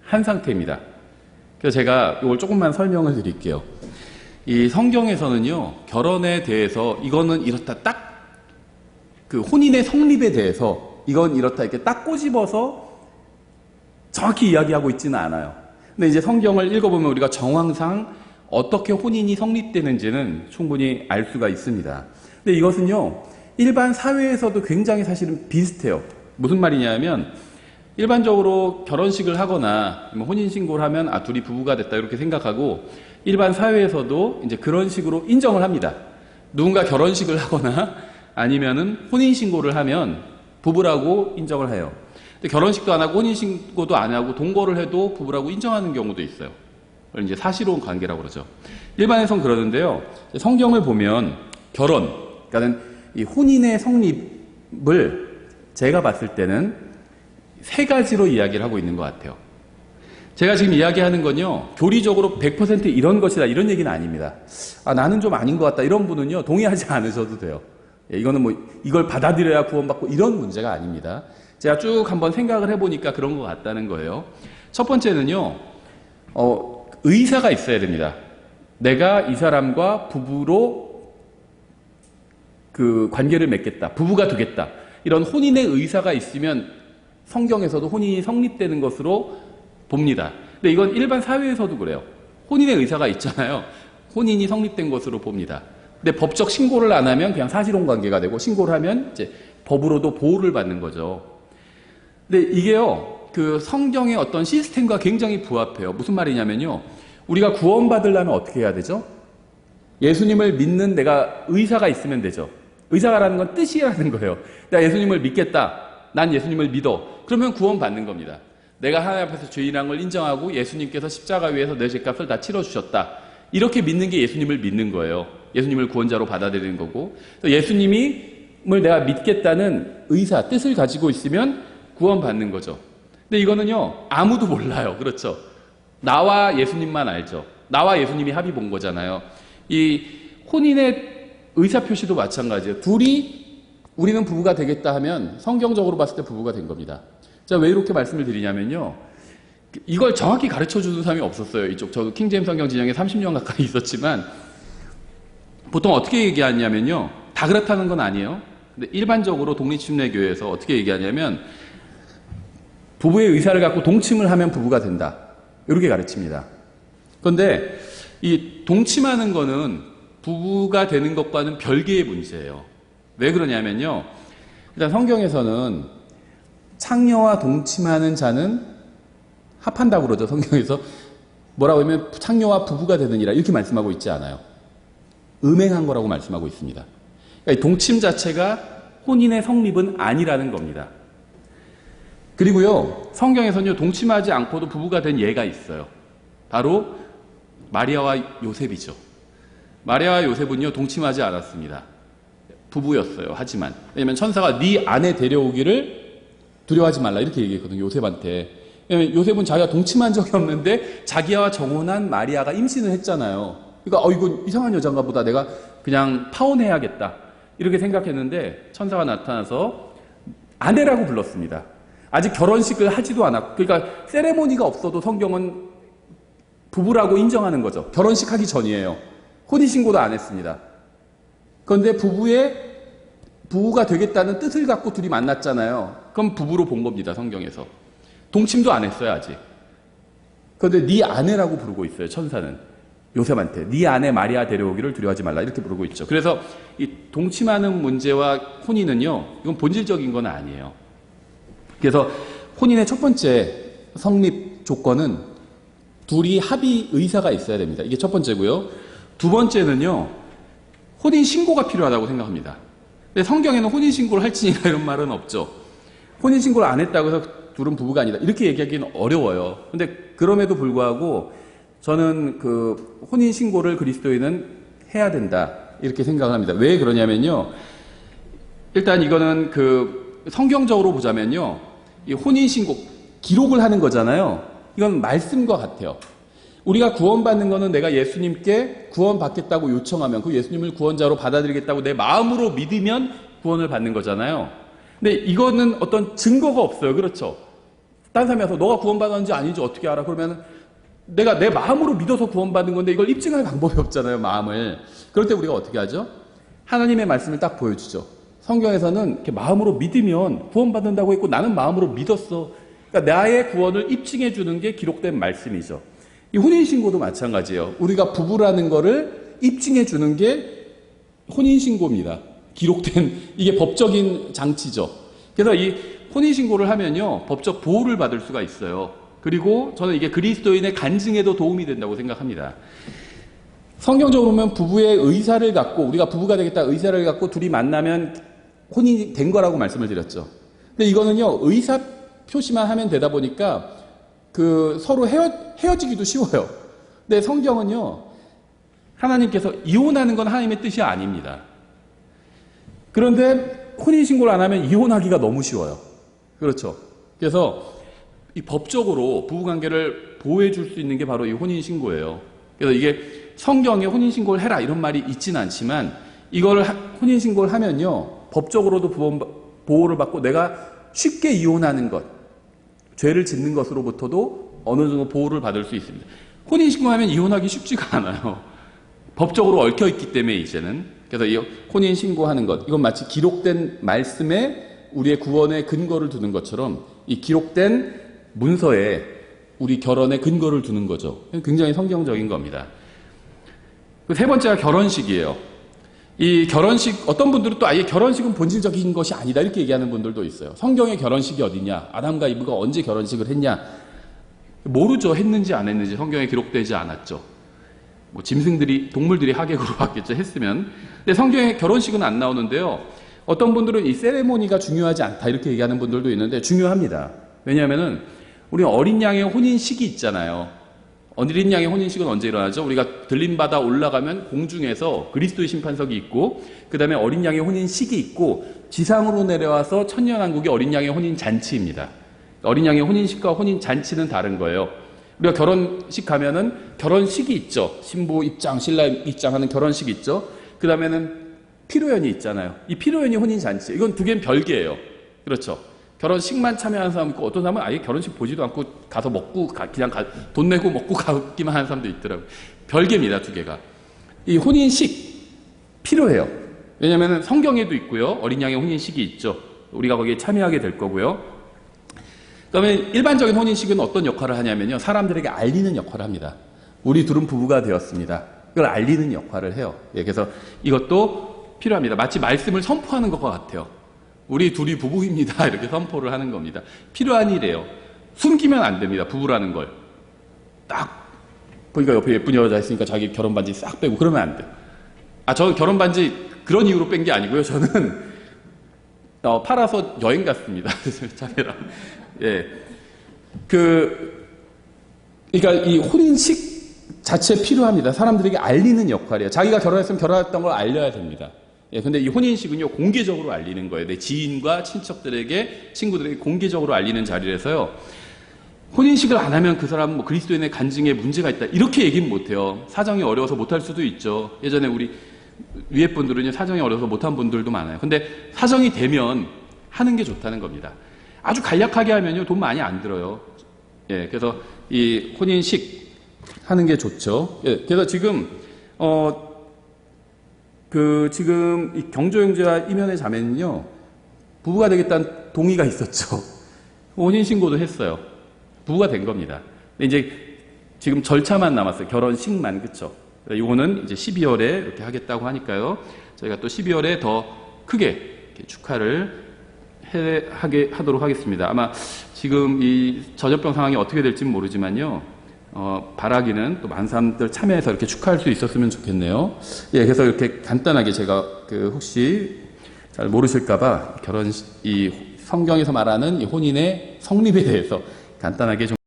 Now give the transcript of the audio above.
한 상태입니다. 그래서 제가 이걸 조금만 설명을 드릴게요. 이 성경에서는요, 결혼에 대해서 이거는 이렇다 딱 그 혼인의 성립에 대해서 이건 이렇다 이렇게 딱 꼬집어서 정확히 이야기하고 있지는 않아요. 근데 이제 성경을 읽어보면 우리가 정황상 어떻게 혼인이 성립되는지는 충분히 알 수가 있습니다. 근데 이것은요, 일반 사회에서도 굉장히 사실은 비슷해요. 무슨 말이냐면, 일반적으로 결혼식을 하거나 혼인신고를 하면 둘이 부부가 됐다 이렇게 생각하고, 일반 사회에서도 이제 그런 식으로 인정을 합니다. 누군가 결혼식을 하거나 아니면은 혼인신고를 하면 부부라고 인정을 해요. 근데 결혼식도 안 하고 혼인신고도 안 하고 동거를 해도 부부라고 인정하는 경우도 있어요. 그걸 이제 사실혼 관계라고 그러죠. 일반에선 그러는데요. 성경을 보면 결혼, 그러니까 이 혼인의 성립을 제가 봤을 때는 세 가지로 이야기를 하고 있는 것 같아요. 제가 지금 이야기하는 건요, 교리적으로 100% 이런 것이다, 이런 얘기는 아닙니다. 나는 좀 아닌 것 같다, 이런 분은요, 동의하지 않으셔도 돼요. 이거는 뭐, 이걸 받아들여야 구원받고 이런 문제가 아닙니다. 제가 쭉 한번 생각을 해보니까 그런 것 같다는 거예요. 첫 번째는요, 의사가 있어야 됩니다. 내가 이 사람과 부부로 그 관계를 맺겠다, 부부가 되겠다. 이런 혼인의 의사가 있으면 성경에서도 혼인이 성립되는 것으로 봅니다. 근데 이건 일반 사회에서도 그래요. 혼인의 의사가 있잖아요. 혼인이 성립된 것으로 봅니다. 근데 법적 신고를 안 하면 그냥 사실혼 관계가 되고, 신고를 하면 이제 법으로도 보호를 받는 거죠. 근데 이게요, 그 성경의 어떤 시스템과 굉장히 부합해요. 무슨 말이냐면요, 우리가 구원받으려면 어떻게 해야 되죠? 예수님을 믿는 내가 의사가 있으면 되죠. 의사가라는 건 뜻이라는 거예요. 내가 예수님을 믿겠다. 난 예수님을 믿어. 그러면 구원받는 겁니다. 내가 하나님 앞에서 죄인한 걸 인정하고 예수님께서 십자가 위에서 내 죄값을 다 치러주셨다. 이렇게 믿는 게 예수님을 믿는 거예요. 예수님을 구원자로 받아들이는 거고. 예수님을 내가 믿겠다는 의사, 뜻을 가지고 있으면 구원받는 거죠. 근데 이거는요, 아무도 몰라요. 그렇죠? 나와 예수님만 알죠. 나와 예수님이 합의 본 거잖아요. 이 혼인의 의사표시도 마찬가지예요. 둘이 우리는 부부가 되겠다 하면 성경적으로 봤을 때 부부가 된 겁니다. 자, 왜 이렇게 말씀을 드리냐면요, 이걸 정확히 가르쳐 주는 사람이 없었어요. 이쪽, 저도 킹제임스 성경 진영에 30년 가까이 있었지만, 보통 어떻게 얘기하냐면요, 다 그렇다는 건 아니에요. 근데 일반적으로 독립침례교회에서 어떻게 얘기하냐면, 부부의 의사를 갖고 동침을 하면 부부가 된다, 이렇게 가르칩니다. 그런데 이 동침하는 거는 부부가 되는 것과는 별개의 문제예요. 왜 그러냐면요, 일단 성경에서는 창녀와 동침하는 자는 합한다고 그러죠. 성경에서 뭐라고 하면 창녀와 부부가 되느니라 이렇게 말씀하고 있지 않아요. 음행한 거라고 말씀하고 있습니다. 그러니까 동침 자체가 혼인의 성립은 아니라는 겁니다. 그리고요, 성경에서는요, 동침하지 않고도 부부가 된 예가 있어요. 바로 마리아와 요셉이죠. 마리아와 요셉은요, 동침하지 않았습니다. 부부였어요. 하지만 왜냐면 천사가 네 아내 데려오기를 두려워하지 말라 이렇게 얘기했거든요, 요셉한테. 왜냐면 요셉은 자기가 동침한 적이 없는데 자기와 정혼한 마리아가 임신을 했잖아요. 그러니까 이거 이상한 여잔가 보다, 내가 그냥 파혼해야겠다 이렇게 생각했는데 천사가 나타나서 아내라고 불렀습니다. 아직 결혼식을 하지도 않았고, 그러니까 세레모니가 없어도 성경은 부부라고 인정하는 거죠. 결혼식 하기 전이에요. 혼인신고도 안 했습니다. 그런데 부부가 되겠다는 뜻을 갖고 둘이 만났잖아요. 그럼 부부로 본 겁니다, 성경에서. 동침도 안 했어요, 아직. 그런데 네 아내라고 부르고 있어요, 천사는. 요셉한테. 네 아내 마리아 데려오기를 두려워하지 말라 이렇게 부르고 있죠. 그래서 이 동침하는 문제와 혼인은요, 이건 본질적인 건 아니에요. 그래서 혼인의 첫 번째 성립 조건은 둘이 합의 의사가 있어야 됩니다. 이게 첫 번째고요. 두 번째는요, 혼인 신고가 필요하다고 생각합니다. 근데 성경에는 혼인 신고를 할지니라 이런 말은 없죠. 혼인 신고를 안 했다고 해서 둘은 부부가 아니다 이렇게 얘기하기는 어려워요. 근데 그럼에도 불구하고 저는 그 혼인 신고를 그리스도인은 해야 된다 이렇게 생각을 합니다. 왜 그러냐면요, 일단 이거는 그 성경적으로 보자면요, 이 혼인 신고 기록을 하는 거잖아요. 이건 말씀과 같아요. 우리가 구원받는 거는 내가 예수님께 구원받겠다고 요청하면, 그 예수님을 구원자로 받아들이겠다고 내 마음으로 믿으면 구원을 받는 거잖아요. 근데 이거는 어떤 증거가 없어요. 그렇죠? 다른 사람이 와서 너가 구원받았는지 아닌지 어떻게 알아? 그러면 내가 내 마음으로 믿어서 구원받은 건데 이걸 입증할 방법이 없잖아요, 마음을. 그럴 때 우리가 어떻게 하죠? 하나님의 말씀을 딱 보여주죠. 성경에서는 이렇게 마음으로 믿으면 구원받는다고 했고 나는 마음으로 믿었어. 그러니까 나의 구원을 입증해 주는 게 기록된 말씀이죠. 이 혼인신고도 마찬가지예요. 우리가 부부라는 거를 입증해 주는 게 혼인신고입니다. 기록된, 이게 법적인 장치죠. 그래서 이 혼인신고를 하면요, 법적 보호를 받을 수가 있어요. 그리고 저는 이게 그리스도인의 간증에도 도움이 된다고 생각합니다. 성경적으로 보면 부부의 의사를 갖고, 우리가 부부가 되겠다 의사를 갖고 둘이 만나면 혼인이 된 거라고 말씀을 드렸죠. 근데 이거는요, 의사 표시만 하면 되다 보니까 서로 헤어지기도 쉬워요. 근데 성경은요, 하나님께서 이혼하는 건 하나님의 뜻이 아닙니다. 그런데 혼인신고를 안 하면 이혼하기가 너무 쉬워요. 그렇죠. 그래서 이 법적으로 부부관계를 보호해 줄 수 있는 게 바로 이 혼인신고예요. 그래서 이게 성경에 혼인신고를 해라 이런 말이 있지는 않지만 이걸 혼인신고를 하면요, 법적으로도 보호를 받고 내가 쉽게 이혼하는 것, 죄를 짓는 것으로부터도 어느 정도 보호를 받을 수 있습니다. 혼인신고하면 이혼하기 쉽지가 않아요. 법적으로 얽혀있기 때문에 이제는. 그래서 이 혼인신고하는 것, 이건 마치 기록된 말씀에 우리의 구원의 근거를 두는 것처럼 이 기록된 문서에 우리 결혼의 근거를 두는 거죠. 굉장히 성경적인 겁니다. 세 번째가 결혼식이에요. 이 결혼식, 어떤 분들은 또 아예 결혼식은 본질적인 것이 아니다 이렇게 얘기하는 분들도 있어요. 성경의 결혼식이 어디냐? 아담과 이브가 언제 결혼식을 했냐? 모르죠. 했는지 안 했는지. 성경에 기록되지 않았죠. 뭐 짐승들이, 동물들이 하객으로 왔겠죠. 했으면. 근데 성경에 결혼식은 안 나오는데요. 어떤 분들은 이 세레모니가 중요하지 않다 이렇게 얘기하는 분들도 있는데 중요합니다. 왜냐하면은 우리 어린 양의 혼인식이 있잖아요. 어린 양의 혼인식은 언제 일어나죠? 우리가 들림받아 올라가면 공중에서 그리스도의 심판석이 있고, 그 다음에 어린 양의 혼인식이 있고, 지상으로 내려와서 천년왕국의 어린 양의 혼인잔치입니다. 어린 양의 혼인식과 혼인잔치는 다른 거예요. 우리가 결혼식 가면은 결혼식이 있죠. 신부 입장, 신라 입장하는 결혼식이 있죠. 그 다음에는 피로연이 있잖아요. 이 피로연이 혼인잔치. 이건 두 개는 별개예요. 그렇죠. 결혼식만 참여하는 사람 있고 어떤 사람은 아예 결혼식 보지도 않고 가서 먹고 그냥 돈 내고 먹고 가기만 하는 사람도 있더라고요. 별개입니다, 두 개가. 이 혼인식 필요해요. 왜냐하면 성경에도 있고요. 어린 양의 혼인식이 있죠. 우리가 거기에 참여하게 될 거고요. 그다음에 일반적인 혼인식은 어떤 역할을 하냐면요. 사람들에게 알리는 역할을 합니다. 우리 둘은 부부가 되었습니다. 그걸 알리는 역할을 해요. 예, 그래서 이것도 필요합니다. 마치 말씀을 선포하는 것과 같아요. 우리 둘이 부부입니다. 이렇게 선포를 하는 겁니다. 필요한 일이에요. 숨기면 안 됩니다. 부부라는 걸. 딱 보니까 옆에 예쁜 여자 있으니까 자기 결혼 반지 싹 빼고 그러면 안 돼요. 저 결혼 반지 그런 이유로 뺀 게 아니고요. 저는 팔아서 여행 갔습니다. 자매랑. 예. 그러니까 이 혼인식 자체 필요합니다. 사람들에게 알리는 역할이에요. 자기가 결혼했으면 결혼했던 걸 알려야 됩니다. 예, 근데 이 혼인식은요, 공개적으로 알리는 거예요. 내 지인과 친척들에게, 친구들에게 공개적으로 알리는 자리라서요, 혼인식을 안 하면 그 사람은 뭐 그리스도인의 간증에 문제가 있다. 이렇게 얘기는 못해요. 사정이 어려워서 못할 수도 있죠. 예전에 우리 위에 분들은요, 사정이 어려워서 못한 분들도 많아요. 근데 사정이 되면 하는 게 좋다는 겁니다. 아주 간략하게 하면요, 돈 많이 안 들어요. 예, 그래서 이 혼인식 하는 게 좋죠. 예, 그래서 지금, 지금 이 경조 형제와 이면의 자매는요, 부부가 되겠다는 동의가 있었죠. 혼인신고도 했어요. 부부가 된 겁니다. 근데 이제 지금 절차만 남았어요. 결혼식만, 그쵸? 이거는 이제 12월에 이렇게 하겠다고 하니까요. 저희가 또 12월에 더 크게 이렇게 축하를 하도록 하겠습니다. 아마 지금 이 전염병 상황이 어떻게 될지는 모르지만요. 바라기는 또 많은 사람들 참여해서 이렇게 축하할 수 있었으면 좋겠네요. 예, 그래서 이렇게 간단하게 제가 혹시 잘 모르실까봐 이 성경에서 말하는 이 혼인의 성립에 대해서 간단하게 좀